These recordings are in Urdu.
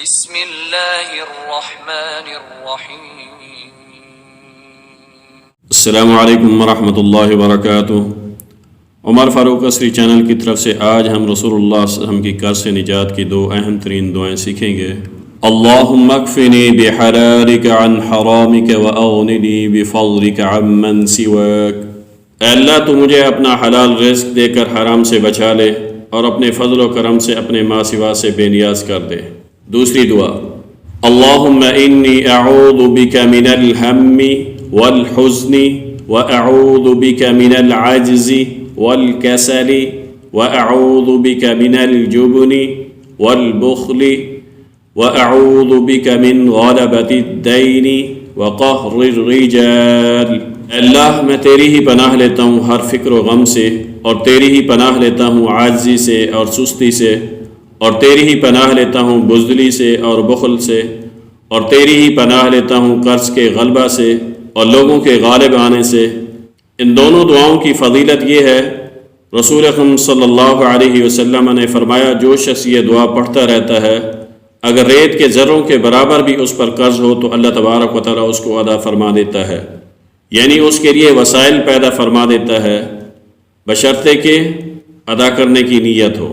بسم اللہ الرحمن الرحیم۔ السلام علیکم ورحمۃ اللہ وبرکاتہ۔ عمر فاروق عصری چینل کی طرف سے آج ہم رسول اللہ صلی اللہ علیہ وسلم کی قرض سے نجات کی دو اہم ترین دعائیں سیکھیں گے۔ اللہم اکفنی بحلالک عن حرامک واغننی بفضلک عمن سواک۔ اے اللہ تو مجھے اپنا حلال رزق دے کر حرام سے بچا لے اور اپنے فضل و کرم سے اپنے ماں سوا سے بے نیاز کر دے۔ دوسری دعا، اللہم انی اعوذ بک من الہم والحزن واعوذ بک من العجز والکسل واعوذ بک من الجبن والبخل واعوذ بک من غلبۃ الدین وقہر الرجال۔ اللہ میں تیری ہی پناہ لیتا ہوں ہر فکر و غم سے، اور تیری ہی پناہ لیتا ہوں عاجزی سے اور سستی سے، اور تیری ہی پناہ لیتا ہوں بزدلی سے اور بخل سے، اور تیری ہی پناہ لیتا ہوں قرض کے غلبہ سے اور لوگوں کے غالب آنے سے۔ ان دونوں دعاؤں کی فضیلت یہ ہے، رسول اکرم صلی اللہ علیہ وسلم نے فرمایا جو شخص یہ دعا پڑھتا رہتا ہے، اگر ریت کے ذروں کے برابر بھی اس پر قرض ہو تو اللہ تبارک و تعالیٰ اس کو ادا فرما دیتا ہے، یعنی اس کے لیے وسائل پیدا فرما دیتا ہے، بشرطے کہ ادا کرنے کی نیت ہو۔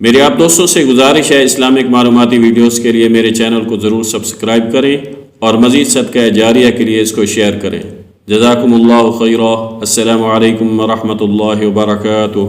میرے آپ دوستوں سے گزارش ہے، اسلامک معلوماتی ویڈیوز کے لیے میرے چینل کو ضرور سبسکرائب کریں اور مزید صدقہ جاریہ کے لیے اس کو شیئر کریں۔ جزاکم اللہ خیرا۔ السلام علیکم ورحمۃ اللہ وبرکاتہ۔